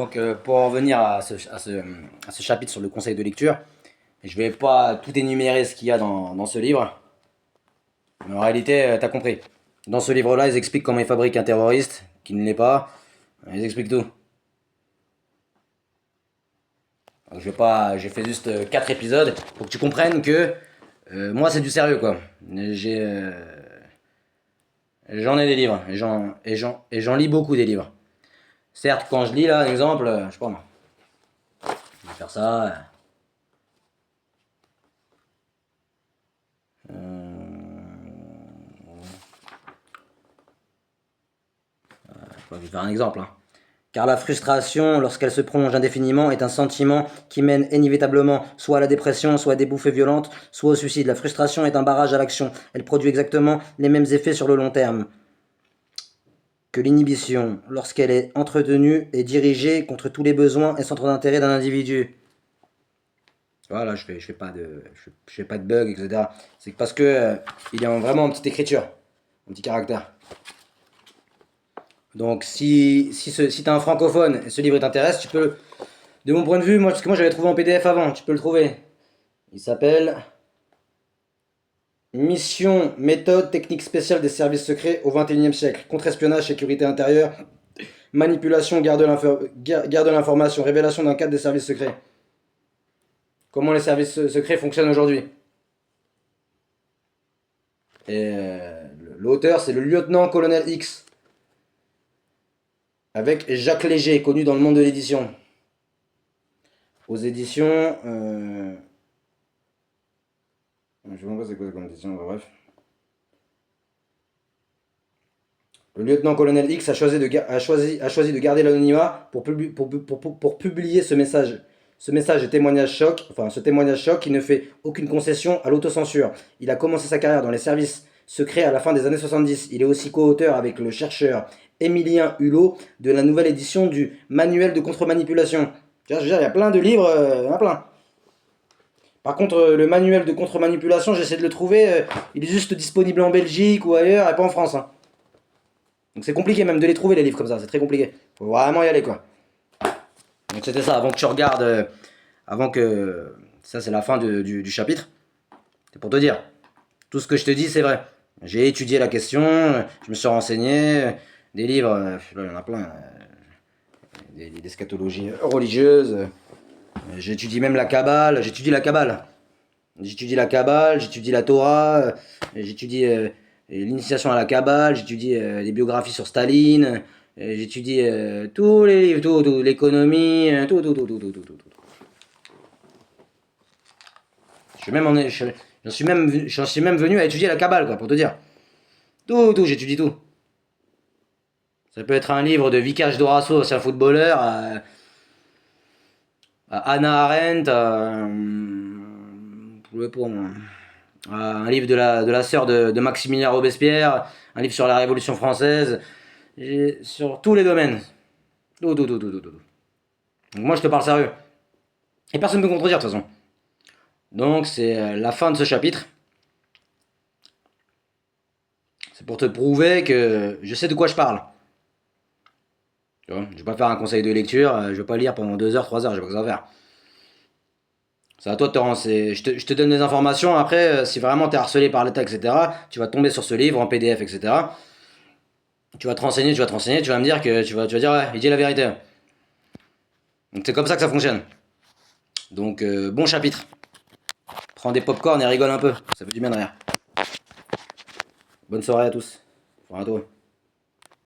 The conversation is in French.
Donc pour en revenir à ce chapitre sur le conseil de lecture, je vais pas tout énumérer ce qu'il y a dans ce livre, mais en réalité, t'as compris. Dans ce livre-là, ils expliquent comment ils fabriquent un terroriste, qui ne l'est pas, ils expliquent tout. Donc, je vais pas, j'ai fait juste 4 épisodes pour que tu comprennes que moi c'est du sérieux quoi. J'ai, j'en ai des livres, et j'en lis beaucoup des livres. Certes, quand je lis là, un exemple, je sais pas moi, je vais faire ça. Je vais faire un exemple, hein. Car la frustration, lorsqu'elle se prolonge indéfiniment, est un sentiment qui mène inévitablement soit à la dépression, soit à des bouffées violentes, soit au suicide. La frustration est un barrage à l'action. Elle produit exactement les mêmes effets sur le long terme que l'inhibition, lorsqu'elle est entretenue et dirigée contre tous les besoins et centres d'intérêt d'un individu. Voilà, je fais pas de bug, etc. C'est parce que il est vraiment en petite écriture, en petit caractère. Donc si t'es un francophone et ce livre t'intéresse, tu peux, de mon point de vue, moi, parce que moi j'avais trouvé en PDF avant, tu peux le trouver. Il s'appelle Mission, méthode, technique spéciale des services secrets au XXIe siècle. Contre-espionnage, sécurité intérieure, manipulation, guerre de l'information, révélation d'un cadre des services secrets. Comment les services secrets fonctionnent aujourd'hui. Et l'auteur, c'est le lieutenant-colonel X, avec Jacques Léger, connu dans le monde de l'édition. Aux éditions... je sais même pas c'est quoi comme édition, bref. Le lieutenant-colonel X a choisi de garder l'anonymat pour publier ce message. Ce message de témoignage choc, enfin ce témoignage choc qui ne fait aucune concession à l'autocensure. Il a commencé sa carrière dans les services secrets à la fin des années 70. Il est aussi co-auteur avec le chercheur Émilien Hulot de la nouvelle édition du Manuel de contre-manipulation. Je veux dire, il y a plein de livres, il y en a plein. Par contre, le manuel de contre-manipulation, j'essaie de le trouver, il est juste disponible en Belgique ou ailleurs et pas en France, hein. Donc c'est compliqué même de les trouver les livres comme ça, c'est très compliqué. Faut vraiment y aller quoi. Donc c'était ça, avant que tu regardes, avant que... Ça c'est la fin du chapitre. C'est pour te dire, tout ce que je te dis c'est vrai. J'ai étudié la question, je me suis renseigné, des livres, là il y en a plein, des scatologies religieuses, j'étudie même la Kabbale, j'étudie la Kabbale. J'étudie la Kabbale, j'étudie la Torah, j'étudie l'initiation à la Kabbale, j'étudie des biographies sur Staline, j'étudie tous les livres, tout, l'économie, tout. J'en suis même venu à étudier la Kabbale, quoi, pour te dire. Tout, j'étudie tout. Ça peut être un livre de Vikash Dorasso, c'est un footballeur, à Hannah Arendt, pour moi. Un livre de la sœur de Maximilien Robespierre, un livre sur la Révolution française, sur tous les domaines. Tout. Donc moi je te parle sérieux. Et personne ne peut me contredire de toute façon. Donc c'est la fin de ce chapitre. C'est pour te prouver que je sais de quoi je parle. Tu vois, je vais pas faire un conseil de lecture, je vais pas lire pendant 2 heures, 3 heures, j'ai pas que ça à faire. C'est à toi de te renseigner. Je te donne des informations, après, si vraiment t'es harcelé par l'État, etc., tu vas tomber sur ce livre en PDF, etc. Tu vas te renseigner, tu vas me dire que tu vas dire, ouais, il dit la vérité. Donc c'est comme ça que ça fonctionne. Donc bon chapitre. Prends des pop-corn et rigole un peu, ça fait du bien de rire. Bonne soirée à tous. Enfin à toi.